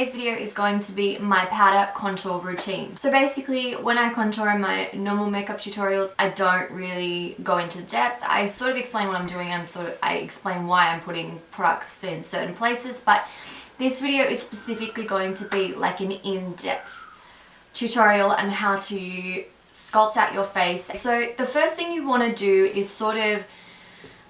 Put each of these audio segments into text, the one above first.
today's video is going to be my powder contour routine. So basically, when I contour in my normal makeup tutorials, I don't really go into depth. I sort of explain what I'm doing and I explain why I'm putting products in certain places, but this video is specifically going to be like an in-depth tutorial on how to sculpt out your face. So the first thing you want to do is sort of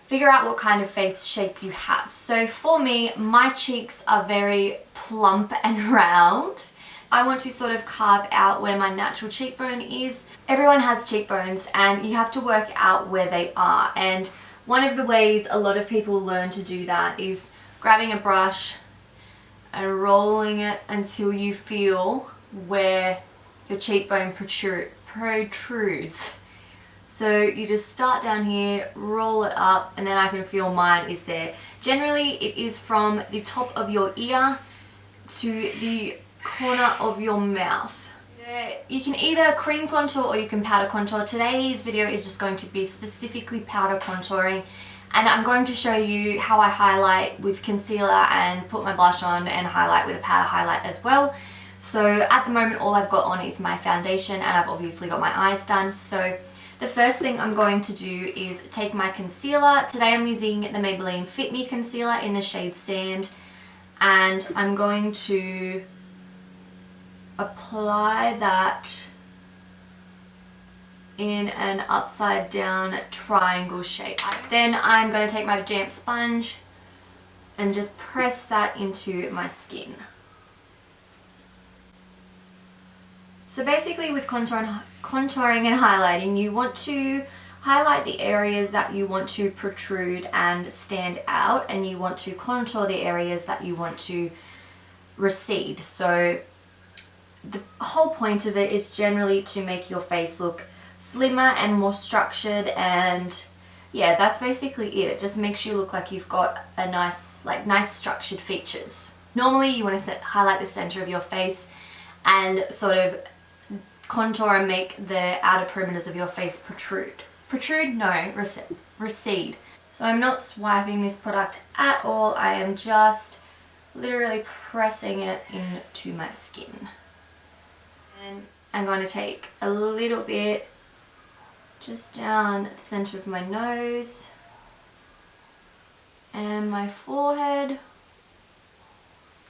figure out what kind of face shape you have. So for me, my cheeks are very plump and round. I want to sort of carve out where my natural cheekbone is. Everyone has cheekbones and you have to work out where they are. And one of the ways a lot of people learn to do that is grabbing a brush and rolling it until you feel where your cheekbone protrudes. So you just start down here, roll it up, and then I can feel mine is there. Generally, it is from the top of your ear to the corner of your mouth. You can either cream contour or you can powder contour. Today's video is just going to be specifically powder contouring, and I'm going to show you how I highlight with concealer and put my blush on and highlight with a powder highlight as well. So at the moment, all I've got on is my foundation, and I've obviously got my eyes done. So the first thing I'm going to do is take my concealer. Today I'm using the Maybelline Fit Me Concealer in the shade Sand, and I'm going to apply that in an upside down triangle shape. Then I'm going to take my damp sponge and just press that into my skin. So basically with contouring and highlighting, you want to highlight the areas that you want to protrude and stand out, and you want to contour the areas that you want to recede. So the whole point of it is generally to make your face look slimmer and more structured, and yeah, that's basically it. It just makes you look like you've got a nice structured features. Normally you want to highlight the center of your face and sort of contour and make the outer perimeters of your face protrude. Protrude? No, recede. So I'm not swiping this product at all. I am just literally pressing it into my skin. And I'm going to take a little bit just down the center of my nose and my forehead,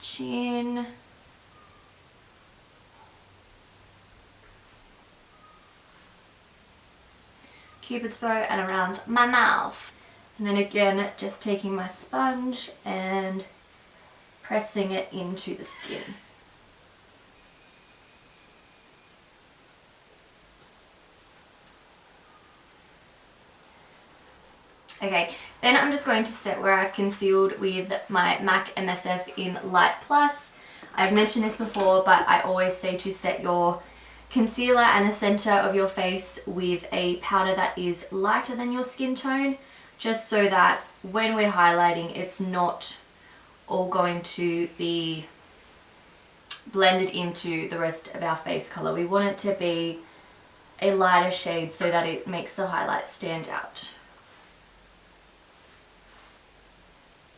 chin, Cupid's bow, and around my mouth. And then again, just taking my sponge and pressing it into the skin. Okay, then I'm just going to set where I've concealed with my MAC MSF in Light Plus. I've mentioned this before, but I always say to set your concealer and the center of your face with a powder that is lighter than your skin tone, just so that when we're highlighting, it's not all going to be blended into the rest of our face color. We want it to be a lighter shade so that it makes the highlight stand out.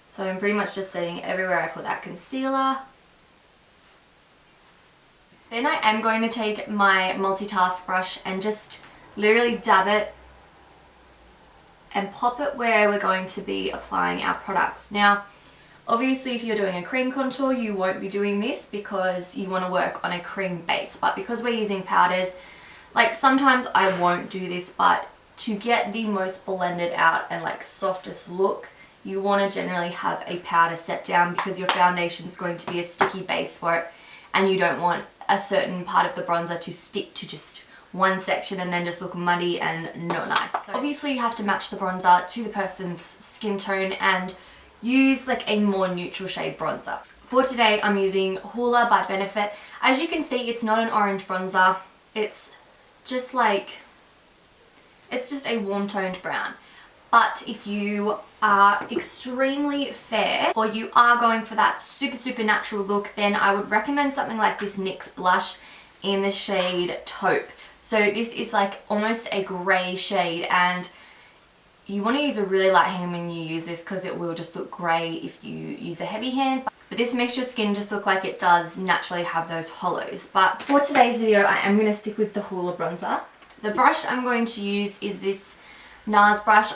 So I'm pretty much just setting everywhere I put that concealer. Then I am going to take my multitask brush and just literally dab it and pop it where we're going to be applying our products. Now, obviously if you're doing a cream contour, you won't be doing this because you want to work on a cream base. But because we're using powders, like sometimes I won't do this, but to get the most blended out and like softest look, you want to generally have a powder set down because your foundation is going to be a sticky base for it, and you don't want a certain part of the bronzer to stick to just one section and then just look muddy and not nice. So obviously you have to match the bronzer to the person's skin tone and use like a more neutral shade bronzer. For today I'm using Hoola by Benefit. As you can see, it's not an orange bronzer. It's just like, it's just a warm toned brown. But if you are extremely fair or you are going for that super natural look, then I would recommend something like this NYX blush in the shade Taupe. So this is like almost a grey shade, and you want to use a really light hand when you use this because it will just look grey if you use a heavy hand. But this makes your skin just look like it does naturally have those hollows. But for today's video, I am going to stick with the Hoola bronzer. The brush I'm going to use is this NARS brush.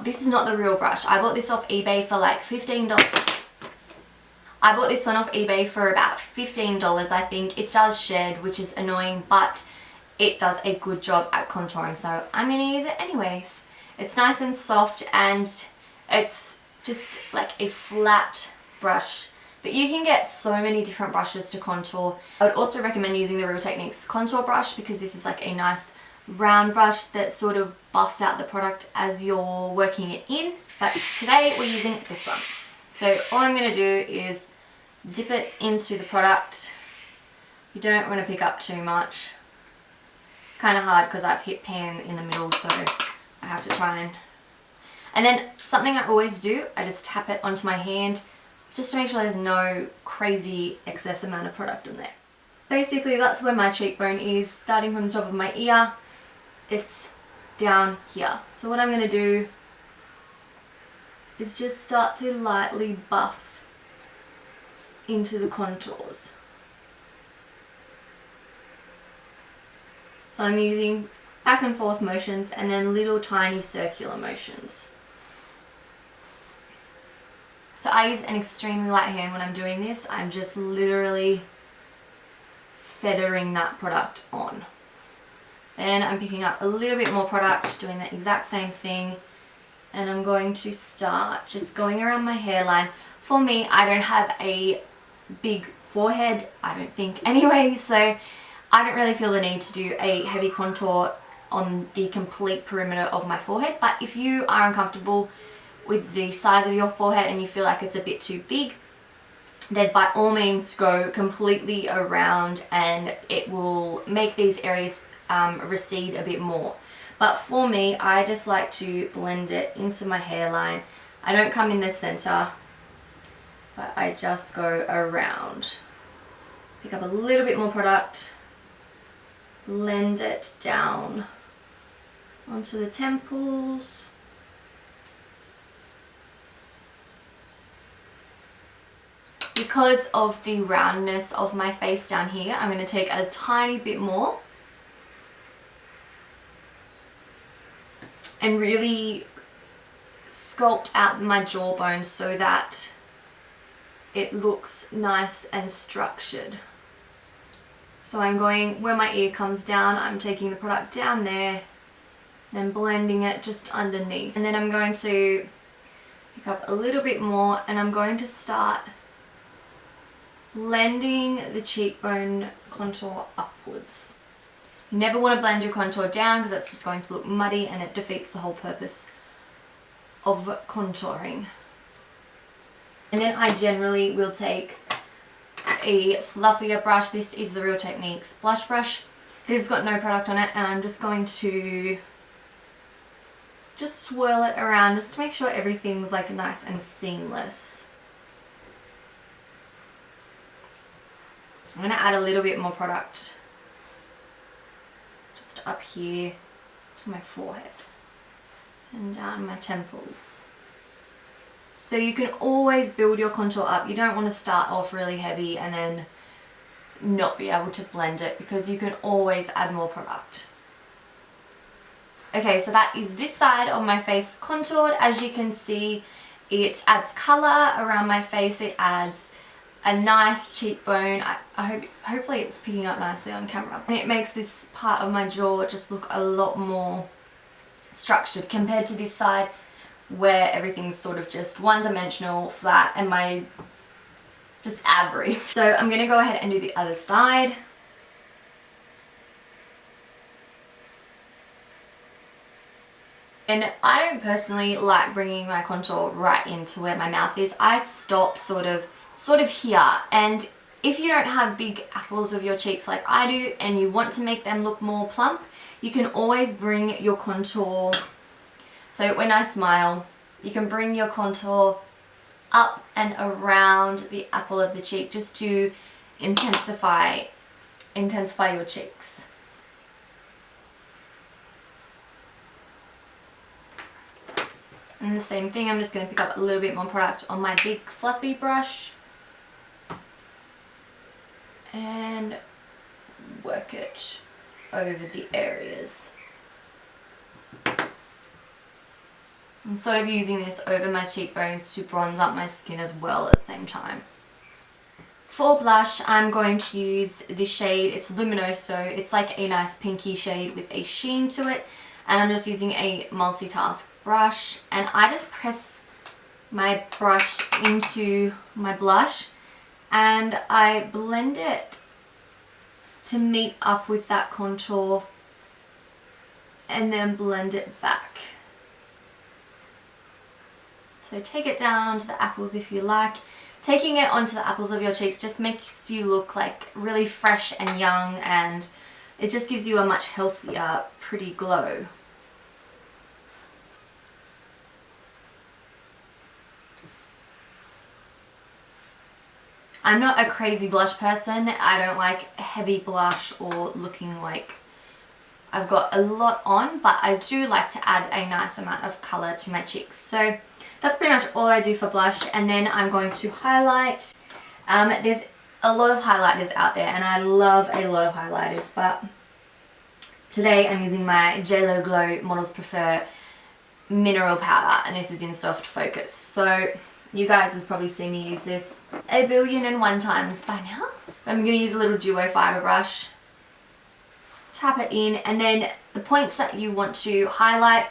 This is not the real brush. I bought this off eBay for like $15. I bought this one off eBay for about $15, I think. It does shed, which is annoying, but it does a good job at contouring, so I'm going to use it anyways. It's nice and soft, and it's just like a flat brush, but you can get so many different brushes to contour. I would also recommend using the Real Techniques contour brush, because this is like a nice round brush that sort of buffs out the product as you're working it in. But today we're using this one. So all I'm going to do is dip it into the product. You don't want to pick up too much. It's kind of hard because I've hit pan in the middle, so I have to try and then something I always do, I just tap it onto my hand just to make sure there's no crazy excess amount of product in there. Basically that's where my cheekbone is, starting from the top of my ear. It's down here. So what I'm going to do is just start to lightly buff into the contours. So I'm using back and forth motions and then little tiny circular motions. So I use an extremely light hand when I'm doing this. I'm just literally feathering that product on. Then I'm picking up a little bit more product, doing the exact same thing, and I'm going to start just going around my hairline. For me, I don't have a big forehead, I don't think anyway, so I don't really feel the need to do a heavy contour on the complete perimeter of my forehead. But if you are uncomfortable with the size of your forehead and you feel like it's a bit too big, then by all means go completely around, and it will make these areas recede a bit more. But for me, I just like to blend it into my hairline. I don't come in the center, but I just go around. Pick up a little bit more product, blend it down onto the temples. Because of the roundness of my face down here, I'm going to take a tiny bit more and really sculpt out my jawbone so that it looks nice and structured. So I'm going where my ear comes down, I'm taking the product down there, then blending it just underneath. And then I'm going to pick up a little bit more, and I'm going to start blending the cheekbone contour upwards. You never want to blend your contour down because that's just going to look muddy and it defeats the whole purpose of contouring. And then I generally will take a fluffier brush. This is the Real Techniques blush brush. This has got no product on it, and I'm just going to just swirl it around just to make sure everything's like nice and seamless. I'm going to add a little bit more product just up here to my forehead and down my temples. So you can always build your contour up. You don't want to start off really heavy and then not be able to blend it, because you can always add more product. Okay, so that is this side of my face contoured. As you can see, it adds colour around my face. It adds a nice cheekbone. Hopefully it's picking up nicely on camera. And it makes this part of my jaw just look a lot more structured compared to this side where everything's sort of just one-dimensional, flat, and just average. So I'm going to go ahead and do the other side. And I don't personally like bringing my contour right into where my mouth is. I stop sort of here, and if you don't have big apples of your cheeks like I do and you want to make them look more plump, you can always bring your contour, so when I smile, you can bring your contour up and around the apple of the cheek just to intensify your cheeks. And the same thing, I'm just going to pick up a little bit more product on my big fluffy brush and work it over the areas. I'm sort of using this over my cheekbones to bronze up my skin as well at the same time. For blush, I'm going to use this shade. It's Luminoso. It's like a nice pinky shade with a sheen to it. And I'm just using a multitask brush. And I just press my brush into my blush and I blend it to meet up with that contour and then blend it back. So take it down to the apples if you like. Taking it onto the apples of your cheeks just makes you look like really fresh and young, and it just gives you a much healthier, pretty glow. I'm not a crazy blush person. I don't like heavy blush or looking like I've got a lot on, but I do like to add a nice amount of colour to my cheeks. So that's pretty much all I do for blush. And then I'm going to highlight. There's a lot of highlighters out there and I love a lot of highlighters, but today I'm using my JLo Glow Models Prefer Mineral Powder, and this is in Soft Focus. So you guys have probably seen me use this 1,000,001 times by now. I'm going to use a little Duo Fibre brush, tap it in, and then the points that you want to highlight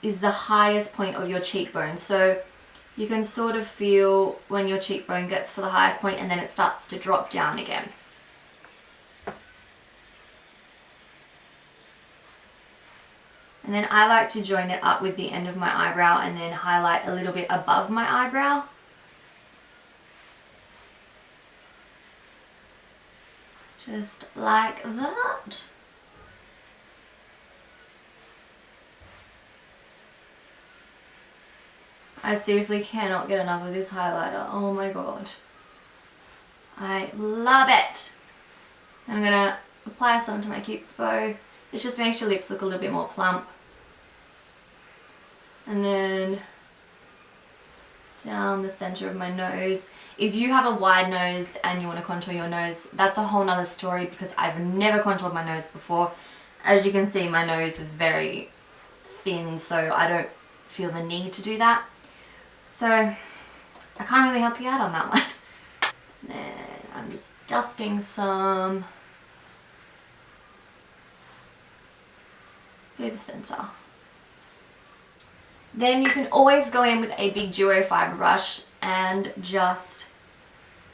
is the highest point of your cheekbone. So you can sort of feel when your cheekbone gets to the highest point and then it starts to drop down again. And then I like to join it up with the end of my eyebrow and then highlight a little bit above my eyebrow. Just like that. I seriously cannot get enough of this highlighter. Oh my god. I love it. I'm going to apply some to my cupid's bow. This just makes your lips look a little bit more plump. And then down the center of my nose. If you have a wide nose and you want to contour your nose, that's a whole nother story because I've never contoured my nose before. As you can see, my nose is very thin, so I don't feel the need to do that. So I can't really help you out on that one. Then I'm just dusting some through the center. Then you can always go in with a big Duo Fibre brush and just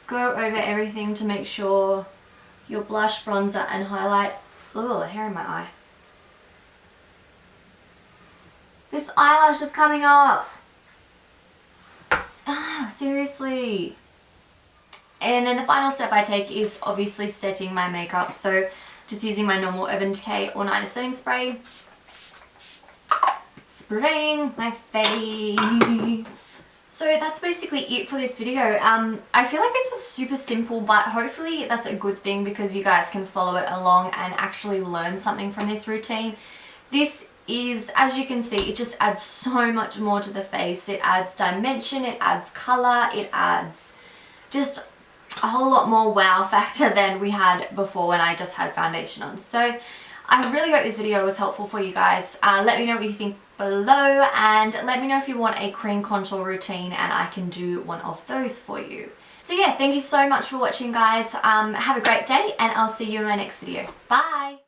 go over everything to make sure your blush, bronzer and highlight. Ugh, hair in my eye. This eyelash is coming off. Seriously. And then the final step I take is obviously setting my makeup. So just using my normal Urban Decay All Nighter setting spray. Spraying my face. So that's basically it for this video. I feel like this was super simple, but hopefully that's a good thing because you guys can follow it along and actually learn something from this routine. This is, as you can see, it just adds so much more to the face. It adds dimension, it adds color, it adds just a whole lot more wow factor than we had before when I just had foundation on. So I really hope this video was helpful for you guys. Let me know what you think below, and let me know if you want a cream contour routine and I can do one of those for you. So yeah, thank you so much for watching guys. Have a great day and I'll see you in my next video. Bye!